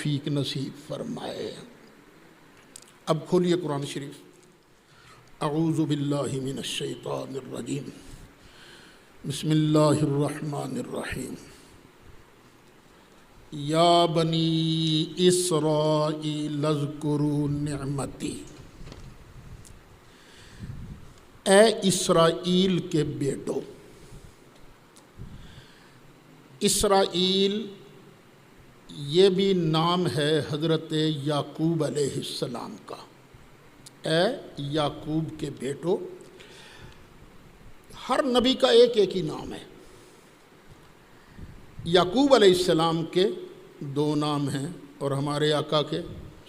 توفیق نصیب فرمائے۔ اب کھولیے قرآن شریف۔ اعوذ باللہ من الشیطان الرجیم، بسم اللہ الرحمن الرحیم۔ یا بنی اسرائیل اذکروا نعمتی، اے اسرائیل کے بیٹو۔ اسرائیل یہ بھی نام ہے حضرت یعقوب علیہ السلام کا۔ اے یعقوب کے بیٹو، ہر نبی کا ایک ایک ہی نام ہے۔ یعقوب علیہ السلام کے 2 نام ہیں اور ہمارے آقا کے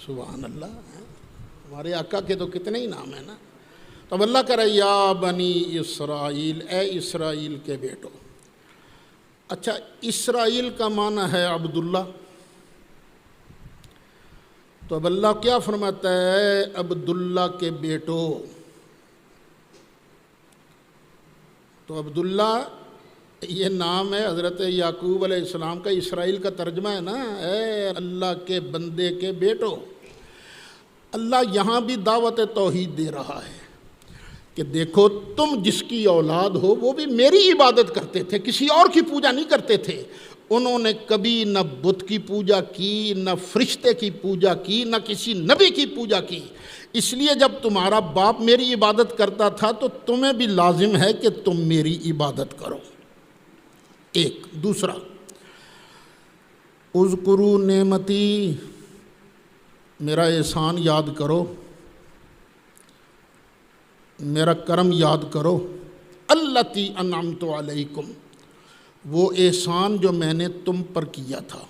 سبحان اللہ ہیں، ہمارے آقا کے تو کتنے ہی نام ہیں نا۔ تو اب اللہ کہہ رہا ہے یا بنی اسرائیل، اے اسرائیل کے بیٹو۔ اچھا، اسرائیل کا معنی ہے عبداللہ، تو اب اللہ کیا فرماتا ہے؟ عبداللہ کے بیٹو۔ تو عبداللہ یہ نام ہے حضرت یعقوب علیہ السلام کا، اسرائیل کا ترجمہ ہے نا، اے اللہ کے بندے کے بیٹو۔ اللہ یہاں بھی دعوت توحید دے رہا ہے کہ دیکھو تم جس کی اولاد ہو وہ بھی میری عبادت کرتے تھے، کسی اور کی پوجا نہیں کرتے تھے۔ انہوں نے کبھی نہ بت کی پوجا کی، نہ فرشتے کی پوجا کی، نہ کسی نبی کی پوجا کی۔ اس لیے جب تمہارا باپ میری عبادت کرتا تھا تو تمہیں بھی لازم ہے کہ تم میری عبادت کرو۔ ایک دوسرا، اذکروا نعمتی، میرا احسان یاد کرو، میرا کرم یاد کرو، التی انعمت علیکم، وہ احسان جو میں نے تم پر کیا تھا۔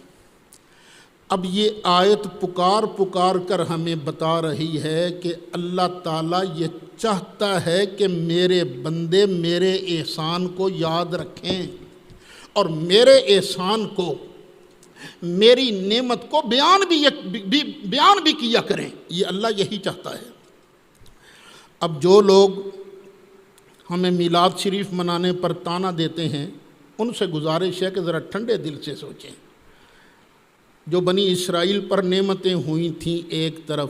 اب یہ آیت پکار پکار کر ہمیں بتا رہی ہے کہ اللہ تعالیٰ یہ چاہتا ہے کہ میرے بندے میرے احسان کو یاد رکھیں اور میرے احسان کو، میری نعمت کو بیان بھی کیا کریں۔ یہ اللہ یہی چاہتا ہے۔ اب جو لوگ ہمیں میلاد شریف منانے پر طعنہ دیتے ہیں، ان سے گزارش ہے کہ ذرا ٹھنڈے دل سے سوچیں۔ جو بنی اسرائیل پر نعمتیں ہوئی تھیں ایک طرف،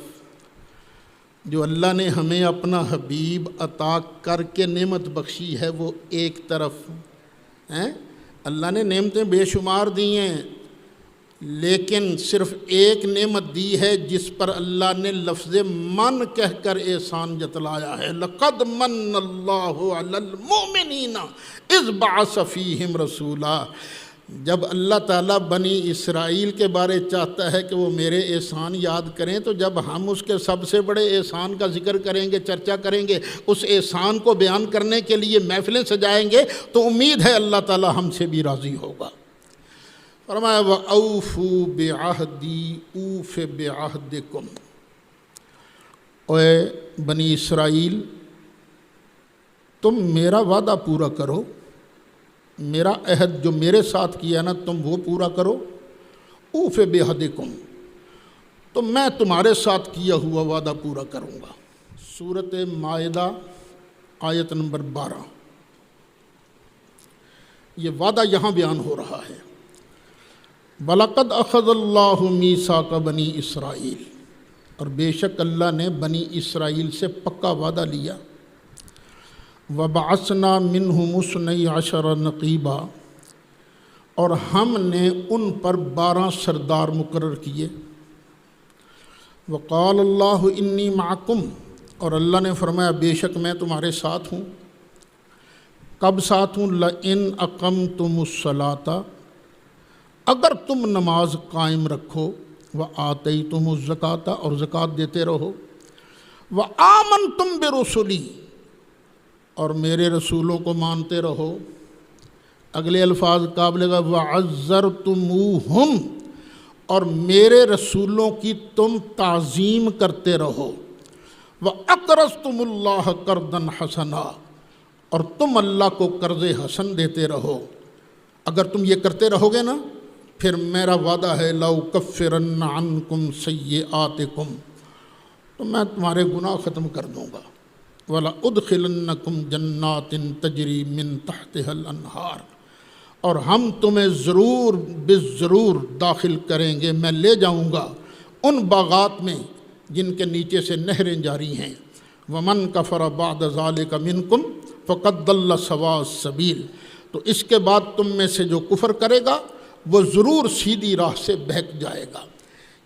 جو اللہ نے ہمیں اپنا حبیب عطا کر کے نعمت بخشی ہے وہ ایک طرف ہیں۔ اللہ نے نعمتیں بے شمار دی ہیں، لیکن صرف ایک نعمت دی ہے جس پر اللہ نے لفظ من کہہ کر احسان جتلایا ہے۔ لَقَدْ مَنَّ اللَّهُ عَلَى الْمُؤْمِنِينَ اِذْ بَعَثَ فِيهِمْ رَسُولًا۔ جب اللہ تعالیٰ بنی اسرائیل کے بارے چاہتا ہے کہ وہ میرے احسان یاد کریں، تو جب ہم اس کے سب سے بڑے احسان کا ذکر کریں گے، چرچا کریں گے، اس احسان کو بیان کرنے کے لیے محفلیں سجائیں گے، تو امید ہے اللہ تعالیٰ ہم سے بھی راضی ہوگا۔ فرمایا وَأَوْفُوا بِعَهْدِي أُوفِ بِعَهْدِكُمْ، اے بنی اسرائیل تم میرا وعدہ پورا کرو، میرا عہد جو میرے ساتھ کیا نا تم وہ پورا کرو۔ أُوفِ بِعَهْدِكُمْ، تو میں تمہارے ساتھ کیا ہوا وعدہ پورا کروں گا۔ سورۃ مائدہ آیت نمبر 12، یہ وعدہ یہاں بیان ہو رہا ہے۔ وَلَقَدْ أَخَذَ اللَّهُ مِيثَاقَ بَنِي إِسْرَائِيلَ، اور بے شک اللہ نے بنی اسرائیل سے پکا وعدہ لیا۔ وَبَعَثْنَا مِنْهُمُ اثْنَيْ عَشَرَ نَقِيبًا، اور ہم نے ان پر 12 سردار مقرر کیے۔ وَقَالَ اللَّهُ إِنِّي مَعَكُمْ، اور اللہ نے فرمایا بے شک میں تمہارے ساتھ ہوں۔ کب ساتھ ہوں؟ لَإِنْ أَقَمْتُمُ الصَّلَاةَ، اگر تم نماز قائم رکھو، وَآتَيْتُمُ الزَّكَاةَ، اور زکوٰۃ دیتے رہو، وَآمَنْتُمْ بِرُسُلِي، اور میرے رسولوں کو مانتے رہو۔ اگلے الفاظ قابل کا وَعَزَّرْتُمُوهُمْ، اور میرے رسولوں کی تم تعظیم کرتے رہو۔ وَأَقْرَضْتُمُ اللَّهَ قَرْضًا حَسَنًا، اور تم اللہ کو قرض حسن دیتے رہو۔ اگر تم یہ کرتے رہو گے نا، پھر میرا وعدہ ہے لَأُكَفِّرَنَّ عَنْكُمْ سَيِّئَاتِكُمْ، تو میں تمہارے گناہ ختم کر دوں گا۔ وَلَأُدْخِلَنَّكُمْ جَنَّاتٍ تَجْرِي مِن تَحْتِهَا الْأَنْهَارُ، اور ہم تمہیں ضرور بالضرور داخل کریں گے، میں لے جاؤں گا ان باغات میں جن کے نیچے سے نہریں جاری ہیں۔ ومن کفر بعد ذلک منکم فقد ضل سواء السبیل، تو اس کے بعد تم میں سے جو کفر کرے گا وہ ضرور سیدھی راہ سے بہک جائے گا۔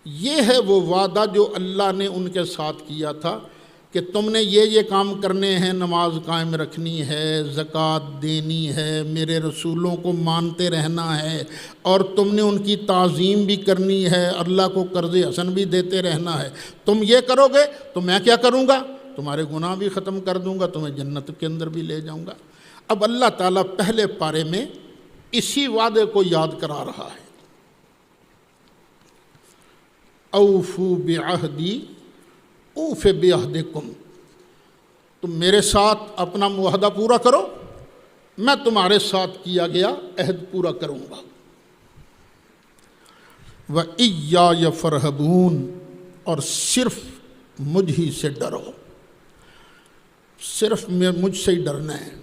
یہ ہے وہ وعدہ جو اللہ نے ان کے ساتھ کیا تھا کہ تم نے یہ کام کرنے ہیں، نماز قائم رکھنی ہے، زکوٰۃ دینی ہے، میرے رسولوں کو مانتے رہنا ہے، اور تم نے ان کی تعظیم بھی کرنی ہے، اللہ کو قرض حسن بھی دیتے رہنا ہے۔ تم یہ کرو گے تو میں کیا کروں گا؟ تمہارے گناہ بھی ختم کر دوں گا، تمہیں جنت کے اندر بھی لے جاؤں گا۔ اب اللہ تعالیٰ پہلے پارے میں اسی وعدے کو یاد کرا رہا ہے، اوفو بعہدی اوف بعہدکم، تم میرے ساتھ اپنا معاہدہ پورا کرو، میں تمہارے ساتھ کیا گیا عہد پورا کروں گا۔ وَإِيَّايَ فَارْهَبُونِ، اور صرف مجھ ہی سے ڈرو، صرف مجھ سے ہی ڈرنا ہے۔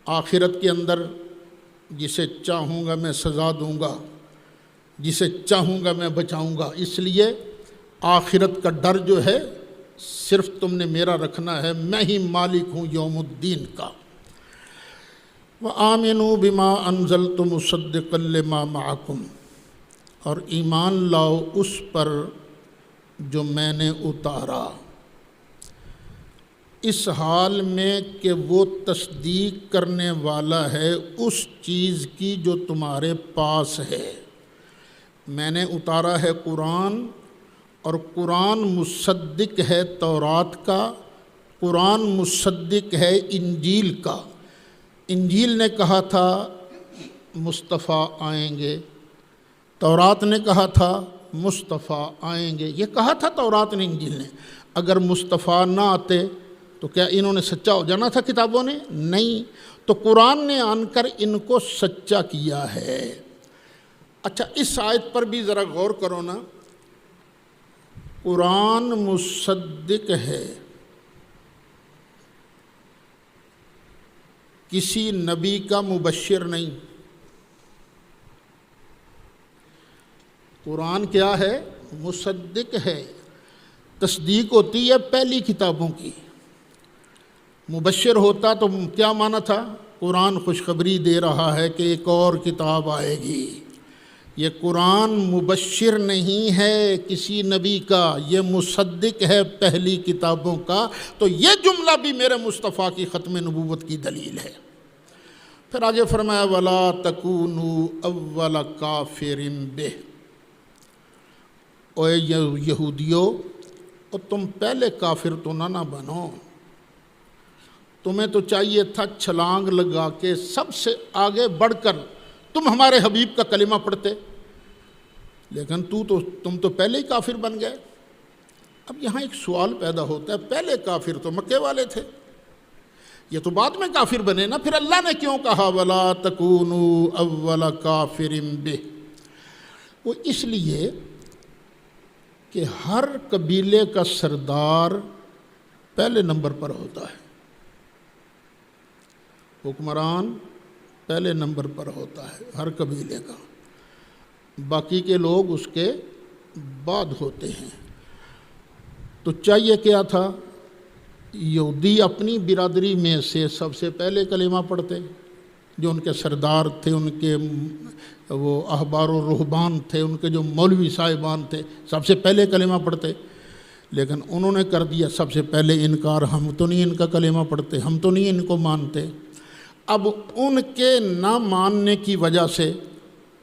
آخرت کے اندر جسے چاہوں گا میں سزا دوں گا، جسے چاہوں گا میں بچاؤں گا، اس لیے آخرت کا ڈر جو ہے صرف تم نے میرا رکھنا ہے، میں ہی مالک ہوں یوم الدین کا۔ وَآمِنُوا بِمَا أَنزَلْتُ مُصَدِّقًا لِمَا مَعَكُمْ، اور ایمان لاؤ اس پر جو میں نے اتارا، اس حال میں کہ وہ تصدیق کرنے والا ہے اس چیز کی جو تمہارے پاس ہے۔ میں نے اتارا ہے قرآن، اور قرآن مصدق ہے تورات کا، قرآن مصدق ہے انجیل کا۔ انجیل نے کہا تھا مصطفیٰ آئیں گے، تورات نے کہا تھا مصطفیٰ آئیں گے، یہ کہا تھا تورات نے انجیل نے۔ اگر مصطفیٰ نہ آتے تو کیا انہوں نے سچا ہو جانا تھا کتابوں نے؟ نہیں، تو قرآن نے آن کر ان کو سچا کیا ہے۔ اچھا، اس آیت پر بھی ذرا غور کرو نا، قرآن مصدق ہے، کسی نبی کا مبشر نہیں۔ قرآن کیا ہے؟ مصدق ہے، تصدیق ہوتی ہے پہلی کتابوں کی۔ مبشر ہوتا تو کیا معنی تھا؟ قرآن خوشخبری دے رہا ہے کہ ایک اور کتاب آئے گی۔ یہ قرآن مبشر نہیں ہے کسی نبی کا، یہ مصدق ہے پہلی کتابوں کا، تو یہ جملہ بھی میرے مصطفیٰ کی ختم نبوت کی دلیل ہے۔ پھر آگے فرمایا وَلَا تَكُونُوا أَوَّلَ كَافِرٍ بِهِ، اے یہودیو، اور تم پہلے کافر تو نہ بنو، تمہیں تو چاہیے تھا چھلانگ لگا کے سب سے آگے بڑھ کر تم ہمارے حبیب کا کلمہ پڑھتے، لیکن تم تو پہلے ہی کافر بن گئے۔ اب یہاں ایک سوال پیدا ہوتا ہے، پہلے کافر تو مکے والے تھے، یہ تو بعد میں کافر بنے نا، پھر اللہ نے کیوں کہا وَلَا تَكُونُوا أَوَّلَ كَافِرٍ بِهِ؟ وہ اس لیے کہ ہر قبیلے کا سردار پہلے نمبر پر ہوتا ہے، حکمران پہلے نمبر پر ہوتا ہے ہر قبیلے کا، باقی کے لوگ اس کے بعد ہوتے ہیں۔ تو چاہیے کیا تھا؟ یہودی اپنی برادری میں سے سب سے پہلے کلمہ پڑھتے، جو ان کے سردار تھے، ان کے وہ احبار و رہبان تھے، ان کے جو مولوی صاحبان تھے، سب سے پہلے کلمہ پڑھتے۔ لیکن انہوں نے کر دیا سب سے پہلے انکار، ہم تو نہیں ان کا کلمہ پڑھتے، ہم تو نہیں ان کو مانتے۔ اب ان کے نہ ماننے کی وجہ سے،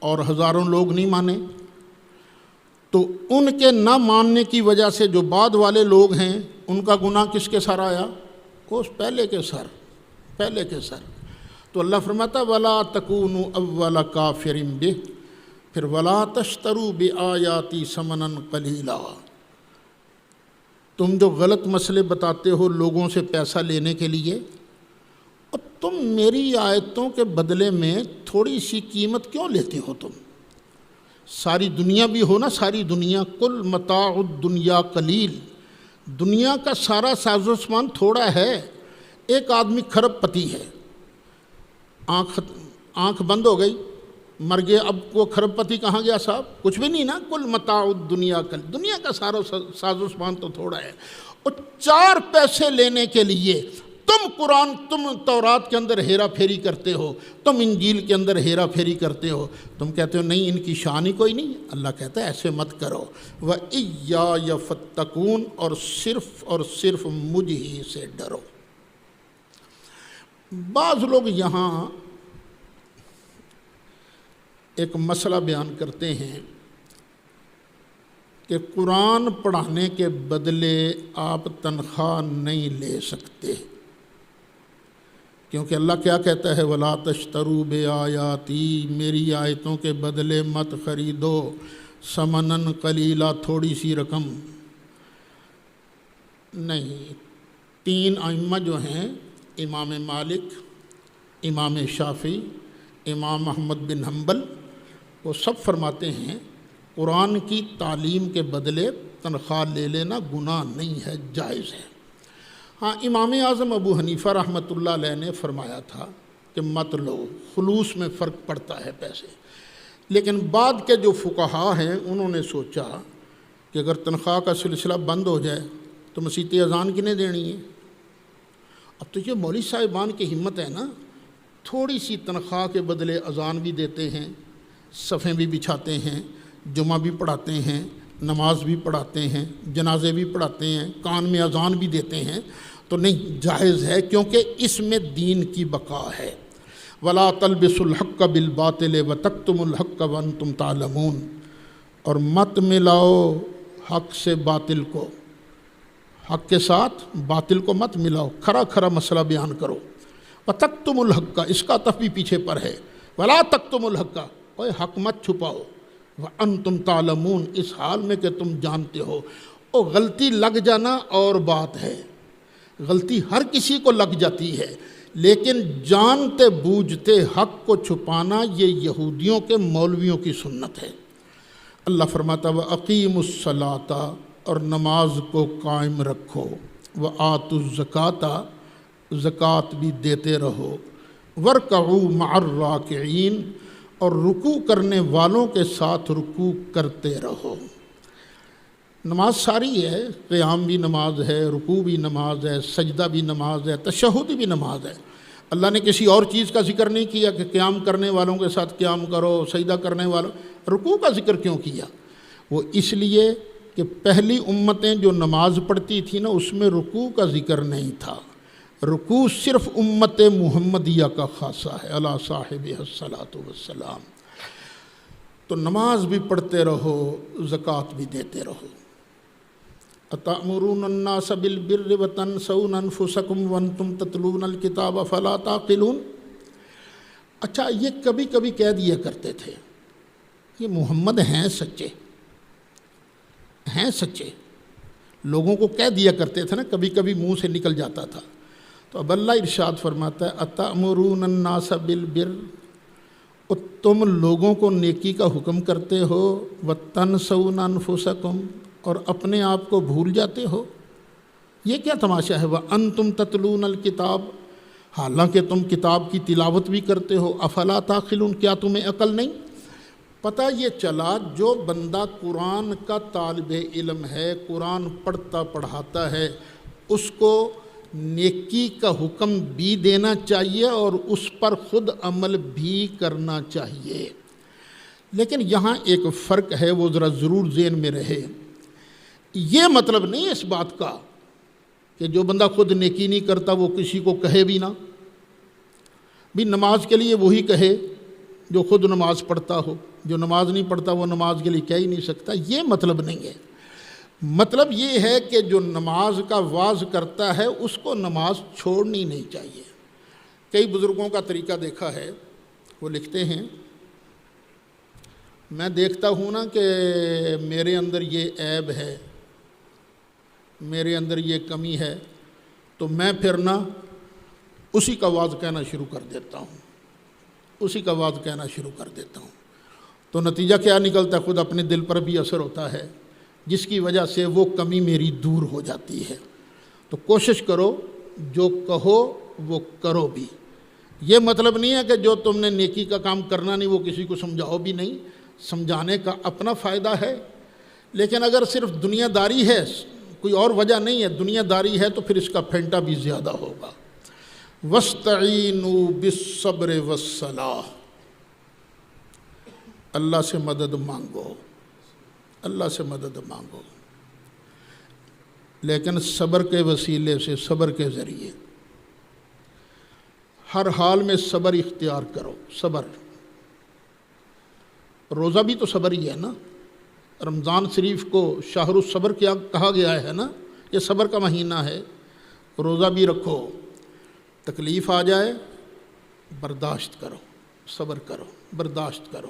اور ہزاروں لوگ نہیں مانے، تو ان کے نہ ماننے کی وجہ سے جو بعد والے لوگ ہیں ان کا گناہ کس کے سر آیا؟ اس پہلے کے سر، پہلے کے سر۔ تو اللہ فرماتا وَلَا تَكُونُوا أَوَّلَ كَافِرٍ بِهِ، پھر وَلَا تَشْتَرُوا بِآيَاتِي ثَمَنًا قَلِيلًا، تم جو غلط مسئلے بتاتے ہو لوگوں سے پیسہ لینے کے لیے، اور تم میری آیتوں کے بدلے میں تھوڑی سی قیمت کیوں لیتے ہو؟ تم ساری دنیا بھی ہو نا، ساری دنیا، قُلْ مَتَاعُ الدُّنْيَا قَلِيلٌ، دنیا کا سارا ساز و سامان تھوڑا ہے۔ ایک آدمی کھرب پتی ہے، آنکھ بند ہو گئی، مر گئے، اب وہ کھرب پتی کہاں گیا صاحب؟ کچھ بھی نہیں نا، کل متاع الدنیا، کل دنیا کا سارا ساز و سامان تو تھوڑا ہے، اور 4 پیسے لینے کے لیے تم تورات کے اندر ہیرا پھیری کرتے ہو، تم انجیل کے اندر ہیرا پھیری کرتے ہو، تم کہتے ہو نہیں ان کی شان ہی کوئی نہیں۔ اللہ کہتا ہے ایسے مت کرو، وَإِيَّایَ فَاتَّقُونَ، اور صرف مجھ ہی سے ڈرو۔ بعض لوگ یہاں ایک مسئلہ بیان کرتے ہیں کہ قرآن پڑھانے کے بدلے آپ تنخواہ نہیں لے سکتے، کیونکہ اللہ کیا کہتا ہے، وَلَا تَشْتَرُوا بِآیَاتِی، میری آیتوں کے بدلے مت خریدو ثمناً قلیلا، تھوڑی سی رقم نہیں۔ 3 ائمہ جو ہیں، امام مالک، امام شافعی، امام احمد بن حنبل، وہ سب فرماتے ہیں قرآن کی تعلیم کے بدلے تنخواہ لے لینا گناہ نہیں ہے، جائز ہے۔ ہاں، امام اعظم ابو حنیفہ رحمۃ اللہ علیہ نے فرمایا تھا کہ مت لو، خلوص میں فرق پڑتا ہے پیسے، لیکن بعد کے جو فقہا ہیں انہوں نے سوچا کہ اگر تنخواہ کا سلسلہ بند ہو جائے تو مسیت اذان کنے دینی ہے؟ اب تو یہ مولوی صاحبان کی ہمت ہے نا، تھوڑی سی تنخواہ کے بدلے اذان بھی دیتے ہیں، صفیں بھی بچھاتے ہیں، جمعہ بھی پڑھاتے ہیں، نماز بھی پڑھاتے ہیں، جنازے بھی پڑھاتے ہیں، کان میں اذان بھی دیتے ہیں، تو نہیں، جائز ہے، کیونکہ اس میں دین کی بقا ہے۔ وَلَا تَلْبِسُوا الْحَقَّ بِالْبَاطِلِ وَتَكْتُمُوا الْحَقَّ وَأَنْتُمْ تَعْلَمُونَ، اور مت ملاؤ حق سے باطل کو، حق کے ساتھ باطل کو مت ملاؤ، کھرا کھرا مسئلہ بیان کرو۔ وَتَكْتُمُوا الْحَقَّ، اس کا عطف بھی پیچھے پر ہے، وَلَا تَكْتُمُوا الْحَقَّ، اوے حق مت چھپاؤ، وَأَنْتُمْ تَعْلَمُونَ، اس حال میں کہ تم جانتے ہو۔ او غلطی لگ جانا اور بات ہے، غلطی ہر کسی کو لگ جاتی ہے، لیکن جانتے بوجھتے حق کو چھپانا یہ یہودیوں کے مولویوں کی سنت ہے۔ اللہ فرماتا وَأَقِیمُوا الصَّلَاةَ، اور نماز کو قائم رکھو، وَآتُوا الزَّکَاةَ، زکوٰۃ بھی دیتے رہو، وَارْکَعُوا مَعَ الرَّاکِعِینَ، اور رکوع کرنے والوں کے ساتھ رکوع کرتے رہو۔ نماز ساری ہے، قیام بھی نماز ہے، رکوع بھی نماز ہے، سجدہ بھی نماز ہے، تشہد بھی نماز ہے۔ اللہ نے کسی اور چیز کا ذکر نہیں کیا کہ قیام کرنے والوں کے ساتھ قیام کرو، سجدہ کرنے والوں، رکوع کا ذکر کیوں کیا؟ وہ اس لیے کہ پہلی امتیں جو نماز پڑھتی تھیں نا، اس میں رکوع کا ذکر نہیں تھا، رکوع صرف امت محمدیہ کا خاصہ ہے، علی صاحبہ الصلاۃ والسلام۔ تو نماز بھی پڑھتے رہو، زکوٰۃ بھی دیتے رہو۔ أَتَأْمُرُونَ النَّاسَ بِالْبِرِّ وَتَنْسَوْنَ أَنفُسَكُمْ وَأَنْتُمْ تَتْلُونَ الْكِتَابَ فَلَا تَعْقِلُونَ۔ اچھا، یہ کبھی کبھی کہہ دیا کرتے تھے یہ محمد ہیں سچے، ہیں سچے، لوگوں کو کہہ دیا کرتے تھے نا، کبھی کبھی منہ سے نکل جاتا تھا۔ تو اب اللہ ارشاد فرماتا ہے أَتَأْمُرُونَ النَّاسَ بِالْبِرِّ، اور تم لوگوں کو نیکی کا حکم کرتے ہو، وَتَنْسَوْنَ أَنفُسَكُمْ، اور اپنے آپ کو بھول جاتے ہو۔ یہ کیا تماشا ہے؟ وَأَنْتُمْ تَتْلُونَ الْكِتَابَ، حالانکہ تم کتاب کی تلاوت بھی کرتے ہو، أَفَلَا تَعْقِلُونَ، کیا تمہیں عقل نہیں؟ پتہ یہ چلا جو بندہ قرآن کا طالب علم ہے، قرآن پڑھتا پڑھاتا ہے، اس کو نیکی کا حکم بھی دینا چاہیے اور اس پر خود عمل بھی کرنا چاہیے۔ لیکن یہاں ایک فرق ہے، وہ ذرا ضرور ذہن میں رہے۔ یہ مطلب نہیں ہے اس بات کا کہ جو بندہ خود نیکی نہیں کرتا وہ کسی کو کہے بھی نہ، بھی نماز کے لیے وہی کہے جو خود نماز پڑھتا ہو، جو نماز نہیں پڑھتا وہ نماز کے لیے کہہ ہی نہیں سکتا۔ یہ مطلب نہیں ہے، مطلب یہ ہے کہ جو نماز کا واعظ کرتا ہے اس کو نماز چھوڑنی نہیں چاہیے۔ کئی بزرگوں کا طریقہ دیکھا ہے، وہ لکھتے ہیں میں دیکھتا ہوں نا کہ میرے اندر یہ عیب ہے، میرے اندر یہ کمی ہے، تو میں پھر نا اسی کا واعظ کہنا شروع کر دیتا ہوں، اسی کا واعظ کہنا شروع کر دیتا ہوں۔ تو نتیجہ کیا نکلتا ہے؟ خود اپنے دل پر بھی اثر ہوتا ہے، جس کی وجہ سے وہ کمی میری دور ہو جاتی ہے۔ تو کوشش کرو جو کہو وہ کرو بھی، یہ مطلب نہیں ہے کہ جو تم نے نیکی کا کام کرنا نہیں وہ کسی کو سمجھاؤ بھی نہیں، سمجھانے کا اپنا فائدہ ہے، لیکن اگر صرف دنیا داری ہے، کوئی اور وجہ نہیں ہے، دنیا داری ہے، تو پھر اس کا پھینٹا بھی زیادہ ہوگا۔ وَاسْتَعِینُوا بِالصَّبْرِ وَالصَّلَاةِ، اللہ سے مدد مانگو، اللہ سے مدد مانگو، لیکن صبر کے وسیلے سے، صبر کے ذریعے، ہر حال میں صبر اختیار کرو۔ صبر، روزہ بھی تو صبر ہی ہے نا، رمضان شریف کو شہر الصبر کیا کہا گیا ہے نا، یہ صبر کا مہینہ ہے۔ روزہ بھی رکھو، تکلیف آ جائے برداشت کرو، صبر کرو، برداشت کرو۔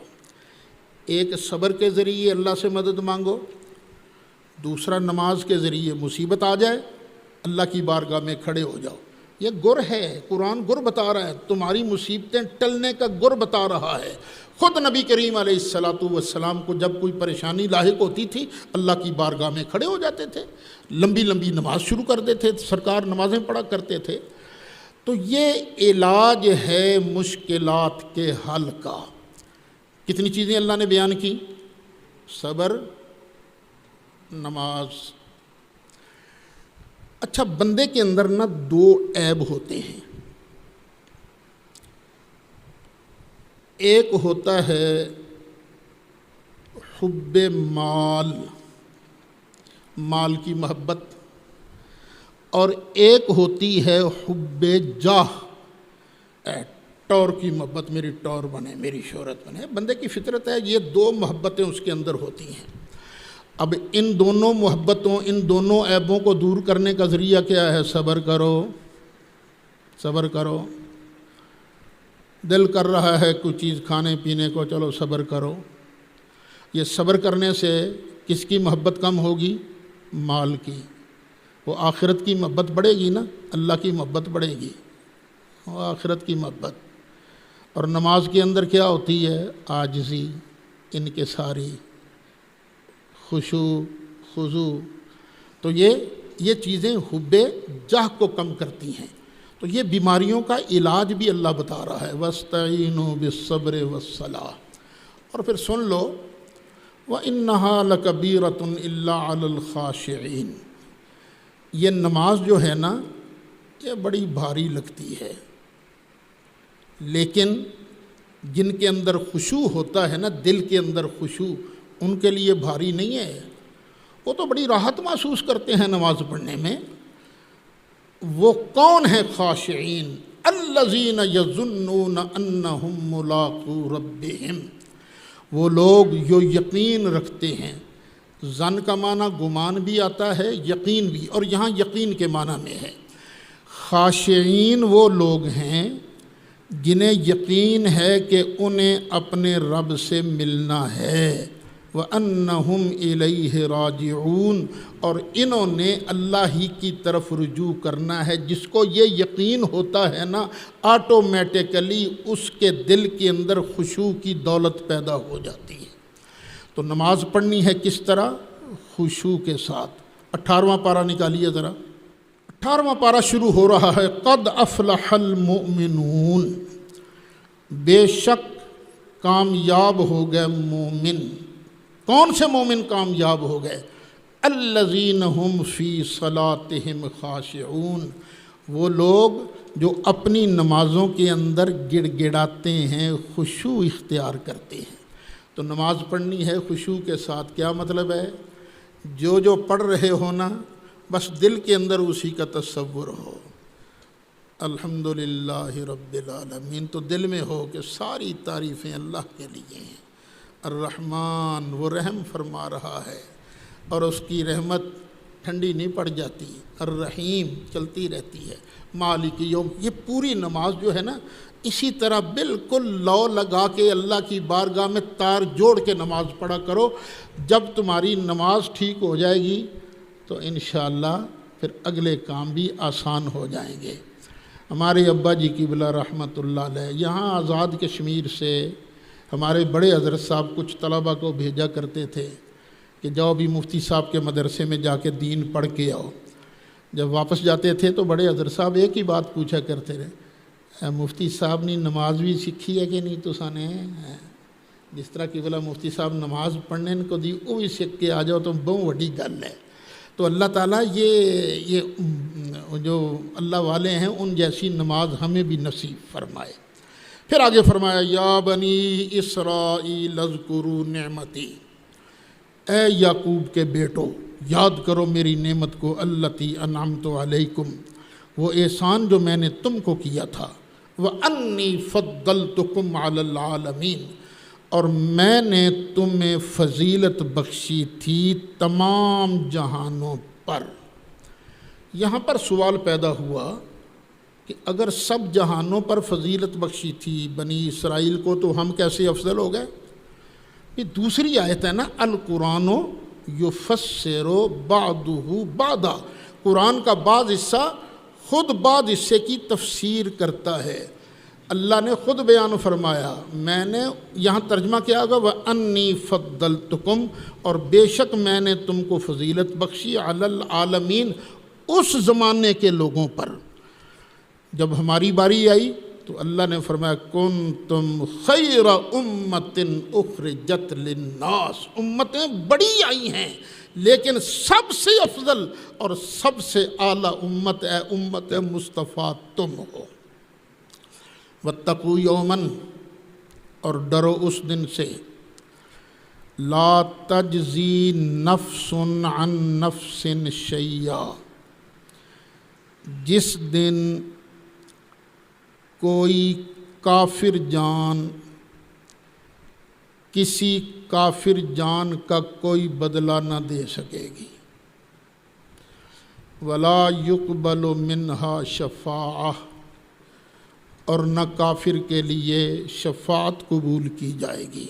ایک صبر کے ذریعے اللہ سے مدد مانگو، دوسرا نماز کے ذریعے مصیبت آ جائے اللہ کی بارگاہ میں کھڑے ہو جاؤ۔ یہ گر ہے، قرآن گر بتا رہا ہے، تمہاری مصیبتیں ٹلنے کا گر بتا رہا ہے۔ خود نبی کریم علیہ السلام کو جب کوئی پریشانی لاحق ہوتی تھی اللہ کی بارگاہ میں کھڑے ہو جاتے تھے، لمبی لمبی نماز شروع کر دیتے تھے، سرکار نمازیں پڑھا کرتے تھے۔ تو یہ علاج ہے مشکلات کے حل کا۔ کتنی چیزیں اللہ نے بیان کی؟ صبر، نماز۔ اچھا، بندے کے اندر نا دو عیب ہوتے ہیں، ایک ہوتا ہے حب مال، مال کی محبت، اور ایک ہوتی ہے حب جاہ، ٹور کی محبت، میری ٹور بنے، میری شہرت بنے۔ بندے کی فطرت ہے، یہ دو محبتیں اس کے اندر ہوتی ہیں۔ اب ان دونوں محبتوں، ان دونوں عیبوں کو دور کرنے کا ذریعہ کیا ہے؟ صبر کرو، صبر کرو۔ دل کر رہا ہے کوئی چیز کھانے پینے کو، چلو صبر کرو۔ یہ صبر کرنے سے کس کی محبت کم ہوگی؟ مال کی۔ وہ آخرت کی محبت بڑھے گی نا، اللہ کی محبت بڑھے گی، وہ آخرت کی محبت۔ اور نماز کے اندر کیا ہوتی ہے؟ عاجزی، انکساری، خشوع، خضوع۔ تو یہ چیزیں حب جاہ کو کم کرتی ہیں۔ تو یہ بیماریوں کا علاج بھی اللہ بتا رہا ہے، وَاسْتَعِینُوا بِالصَّبْرِ وَالصَّلَاةِ۔ اور پھر سن لو، وَإِنَّهَا لَكَبِيرَةٌ إِلَّا عَلَى الْخَاشِعِينَ۔ یہ نماز جو ہے نا، یہ بڑی بھاری لگتی ہے، لیکن جن کے اندر خشوع ہوتا ہے نا، دل کے اندر خشوع، ان کے لیے بھاری نہیں ہے، وہ تو بڑی راحت محسوس کرتے ہیں نماز پڑھنے میں۔ وہ کون ہے خاشعین؟ الذین یظنون انہم ملاقو ربہم، وہ لوگ جو یقین رکھتے ہیں۔ ظن کا معنی گمان بھی آتا ہے، یقین بھی، اور یہاں یقین کے معنی میں ہے۔ خاشعین وہ لوگ ہیں جنہیں یقین ہے کہ انہیں اپنے رب سے ملنا ہے، وَأَنَّهُمْ إِلَيْهِ رَاجِعُونَ، اور انہوں نے اللہ ہی کی طرف رجوع کرنا ہے۔ جس کو یہ یقین ہوتا ہے نا، آٹومیٹیکلی اس کے دل کے اندر خشوع کی دولت پیدا ہو جاتی ہے۔ تو نماز پڑھنی ہے کس طرح؟ خشوع کے ساتھ۔ 18واں پارہ نکالیے ذرا۔ 18واں پارہ شروع ہو رہا ہے، قد افلح المؤمنون، بے شک کامیاب ہو گئے مومن۔ کون سے مومن کامیاب ہو گئے؟ الذین هم فی صلاتہم خاشعون، وہ لوگ جو اپنی نمازوں کے اندر گڑ گڑاتے ہیں، خشوع اختیار کرتے ہیں۔ تو نماز پڑھنی ہے خشوع کے ساتھ۔ کیا مطلب ہے؟ جو پڑھ رہے ہو نا، بس دل کے اندر اسی کا تصور ہو، الحمدللہ رب العالمین، تو دل میں ہو کہ ساری تعریفیں اللہ کے لیے ہیں۔ الرحمن، وہ رحم فرما رہا ہے اور اس کی رحمت ٹھنڈی نہیں پڑ جاتی۔ الرحیم، چلتی رہتی ہے۔ مالک یوم، یہ پوری نماز جو ہے نا، اسی طرح بالکل لو لگا کے اللہ کی بارگاہ میں تار جوڑ کے نماز پڑھا کرو۔ جب تمہاری نماز ٹھیک ہو جائے گی تو انشاءاللہ پھر اگلے کام بھی آسان ہو جائیں گے۔ ہمارے ابا جی قبلہ رحمۃ اللہ علیہ یہاں آزاد کشمیر سے ہمارے بڑے حضرت صاحب کچھ طلبہ کو بھیجا کرتے تھے کہ جاؤ بھی مفتی صاحب کے مدرسے میں جا کے دین پڑھ کے آؤ۔ جب واپس جاتے تھے تو بڑے حضرت صاحب ایک ہی بات پوچھا کرتے رہے، مفتی صاحب نے نماز بھی سیکھی ہے کہ نہیں تو سانے جس طرح کہ بلا مفتی صاحب نماز پڑھنے کو دی وہ بھی سیکھ کے آ جاؤ تو بہت بڑی گل ہے۔ تو اللہ تعالیٰ یہ جو اللہ والے ہیں ان جیسی نماز ہمیں بھی نصیب فرمائے۔ پھر آگے فرمایا یا بنی اسرائیل اذکروا نعمتی، اے یعقوب کے بیٹو یاد کرو میری نعمت کو، التی انعمت علیکم، وہ احسان جو میں نے تم کو کیا تھا، وانی فضلتکم علی العالمین، اور میں نے تمہیں فضیلت بخشی تھی تمام جہانوں پر۔ یہاں پر سوال پیدا ہوا کہ اگر سب جہانوں پر فضیلت بخشی تھی بنی اسرائیل کو تو ہم کیسے افضل ہو گئے؟ یہ دوسری آیت ہے نا، القرآن یفسر بعضہ بعضا، قرآن کا بعض حصہ خود بعض حصے کی تفسیر کرتا ہے۔ اللہ نے خود بیان فرمایا، میں نے یہاں ترجمہ کیا ہوگا وَأَنِّي فَضَّلْتُكُمْ، اور بے شک میں نے تم کو فضیلت بخشی علی العالمین، اس زمانے کے لوگوں پر۔ جب ہماری باری آئی تو اللہ نے فرمایا کنتم خیر امت اخرجت للناس، امتیں بڑی آئی ہیں لیکن سب سے افضل اور سب سے اعلیٰ امت ہے امت مصطفیٰ تم ہو۔ واتقوا یوماً، اور ڈرو اس دن سے، لا تجزی نفس عن نفس شیئا، جس دن کوئی کافر جان کسی کافر جان کا کوئی بدلہ نہ دے سکے گی، ولا یقبل منہا شفاعہ، اور نہ کافر کے لیے شفاعت قبول کی جائے گی،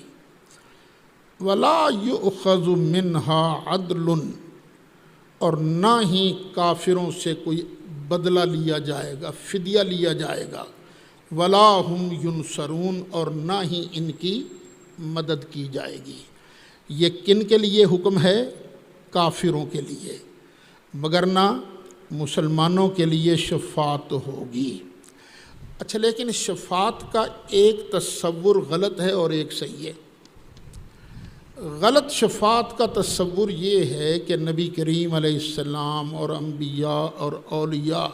ولا یؤخذ منہا عدل، اور نہ ہی کافروں سے کوئی بدلہ لیا جائے گا، فدیہ لیا جائے گا، ولا ہم ینصرون، اور نہ ہی ان کی مدد کی جائے گی۔ یہ کن کے لیے حکم ہے؟ کافروں کے لیے، مگر نہ مسلمانوں کے لیے شفاعت ہوگی۔ اچھا، لیکن شفاعت کا ایک تصور غلط ہے اور ایک صحیح ہے۔ غلط شفاعت کا تصور یہ ہے کہ نبی کریم علیہ السلام اور انبیاء اور اولیاء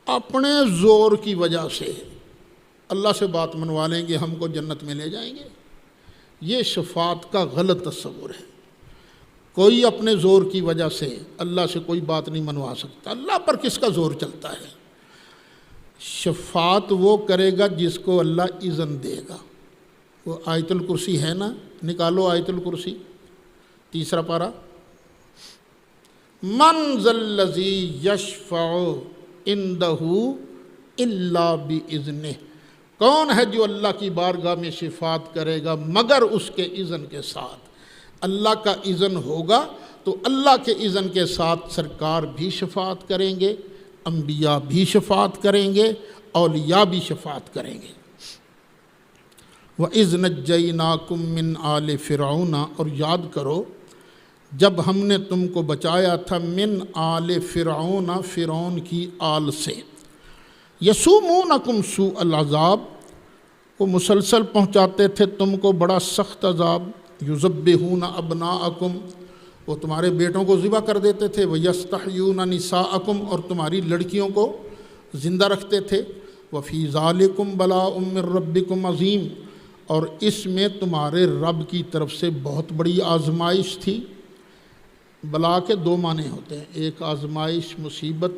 اپنے زور کی وجہ سے اللہ سے بات منوا لیں گے، ہم کو جنت میں لے جائیں گے۔ یہ شفاعت کا غلط تصور ہے۔ کوئی اپنے زور کی وجہ سے اللہ سے کوئی بات نہیں منوا سکتا۔ اللہ پر کس کا زور چلتا ہے؟ شفاعت وہ کرے گا جس کو اللہ اذن دے گا۔ وہ آیت الکرسی ہے نا، نکالو آیت الکرسی، 3 پارہ، من ذا الذی یشفع عندہ الا باذنہ، کون ہے جو اللہ کی بارگاہ میں شفاعت کرے گا مگر اس کے اذن کے ساتھ؟ اللہ کا اذن ہوگا تو اللہ کے اذن کے ساتھ سرکار بھی شفاعت کریں گے، انبیاء بھی شفاعت کریں گے، اولیاء بھی شفاعت کریں گے۔ وَإِذْ نَجَّيْنَاكُمْ مِنْ آلِ فِرْعَوْنَ، اور یاد کرو جب ہم نے تم کو بچایا تھا من آل فرعون، فرعون کی آل سے، یسومونکم سوء العذاب، وہ مسلسل پہنچاتے تھے تم کو بڑا سخت عذاب، یذبحون ابناءکم، وہ تمہارے بیٹوں کو ذبح کر دیتے تھے، ویستحیون نساءکم، اور تمہاری لڑکیوں کو زندہ رکھتے تھے، وفی ذالکم بلاء من ربکم عظیم، اور اس میں تمہارے رب کی طرف سے بہت بڑی آزمائش تھی۔ بلا کے 2 معنی ہوتے ہیں، ایک آزمائش مصیبت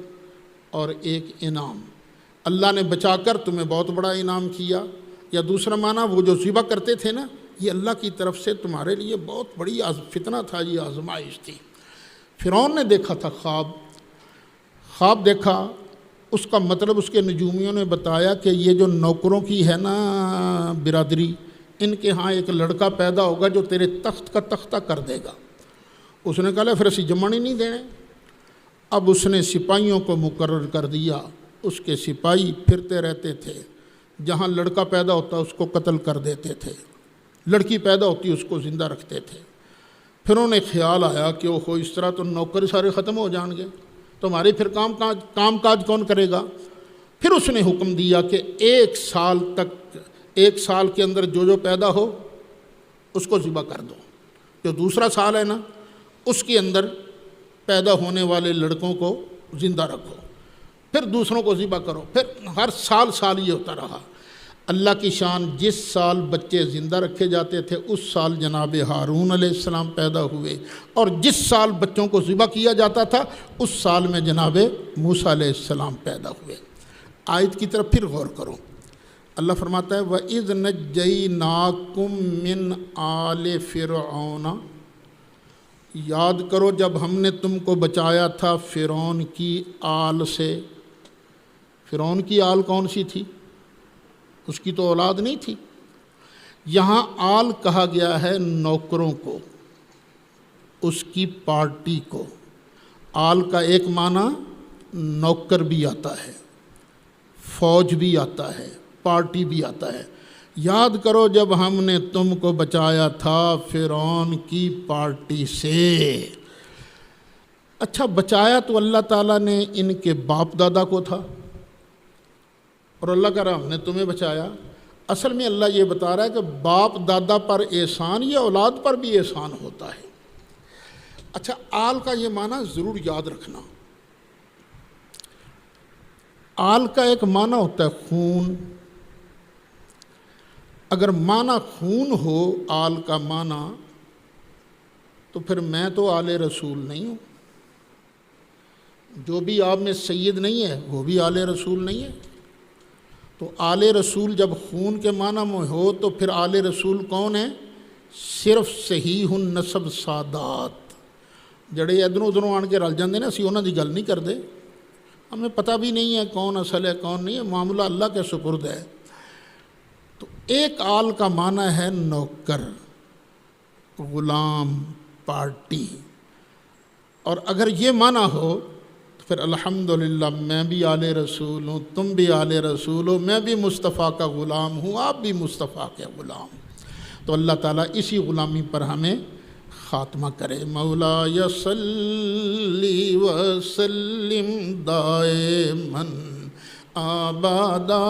اور ایک انعام۔ اللہ نے بچا کر تمہیں بہت بڑا انعام کیا، یا دوسرا معنی وہ جو ذبح کرتے تھے نا، یہ اللہ کی طرف سے تمہارے لیے بہت بڑی فتنہ تھا، یہ آزمائش تھی۔ فرعون نے دیکھا تھا خواب دیکھا، اس کا مطلب اس کے نجومیوں نے بتایا کہ یہ جو نوکروں کی ہے نا برادری، ان کے ہاں ایک لڑکا پیدا ہوگا جو تیرے تخت کا تختہ کر دے گا۔ اس نے کہا پھر اسی جمن ہی نہیں دینے۔ اب اس نے سپاہیوں کو مقرر کر دیا، اس کے سپاہی پھرتے رہتے تھے، جہاں لڑکا پیدا ہوتا اس کو قتل کر دیتے تھے، لڑکی پیدا ہوتی اس کو زندہ رکھتے تھے۔ پھر انہیں خیال آیا کہ اوہو اس طرح تو نوکر سارے ختم ہو جائیں گے، تو ہمارے پھر کام کاج کون کرے گا؟ پھر اس نے حکم دیا کہ 1 سال تک، 1 سال کے اندر جو پیدا ہو اس کو ذبح کر دو۔ جو دوسرا سال ہے نا اس کے اندر پیدا ہونے والے لڑکوں کو زندہ رکھو، پھر دوسروں کو ذبح کرو، پھر ہر سال یہ ہوتا رہا۔ اللہ کی شان، جس سال بچے زندہ رکھے جاتے تھے اس سال جناب ہارون علیہ السلام پیدا ہوئے، اور جس سال بچوں کو ذبح کیا جاتا تھا اس سال میں جناب موسیٰ علیہ السلام پیدا ہوئے۔ آیت کی طرف پھر غور کرو، اللہ فرماتا ہے وَإِذْ نَجَّيْنَاكُم مِّنْ آلِ فِرْعَوْنَ، یاد کرو جب ہم نے تم کو بچایا تھا فرعون کی آل سے۔ فرعون کی آل کون سی تھی؟ اس کی تو اولاد نہیں تھی۔ یہاں آل کہا گیا ہے نوکروں کو، اس کی پارٹی کو۔ آل کا ایک معنی نوکر بھی آتا ہے، فوج بھی آتا ہے، پارٹی بھی آتا ہے۔ یاد کرو جب ہم نے تم کو بچایا تھا فرعون کی پارٹی سے۔ اچھا، بچایا تو اللہ تعالیٰ نے ان کے باپ دادا کو تھا، اور اللہ کہہ رہا ہم نے تمہیں بچایا۔ اصل میں اللہ یہ بتا رہا ہے کہ باپ دادا پر احسان یہ اولاد پر بھی احسان ہوتا ہے۔ اچھا، آل کا یہ معنی ضرور یاد رکھنا۔ آل کا ایک معنی ہوتا ہے خون۔ اگر معنی خون ہو آل کا معنی، تو پھر میں تو آل رسول نہیں ہوں۔ جو بھی آپ میں سید نہیں ہے وہ بھی آل رسول نہیں ہے۔ تو آل رسول جب خون کے معنی میں ہو تو پھر آل رسول کون ہے؟ صرف صحیح النسب سادات، جڑے ادھروں ادھروں آن کے رل جاندے نا، اسی انہاں دی گل نہیں کردے، ہمیں پتہ بھی نہیں ہے کون اصل ہے کون نہیں ہے، معاملہ اللہ کے سپرد ہے۔ تو ایک آل کا معنی ہے نوکر، غلام، پارٹی، اور اگر یہ معنی ہو پھر الحمدللہ میں بھی آل رسول ہوں، تم بھی آل رسول ہو، میں بھی مصطفیٰ کا غلام ہوں، آپ بھی مصطفیٰ کے غلام۔ تو اللہ تعالیٰ اسی غلامی پر ہمیں خاتمہ کرے۔ مولا صلی وسلم دائماً ابدا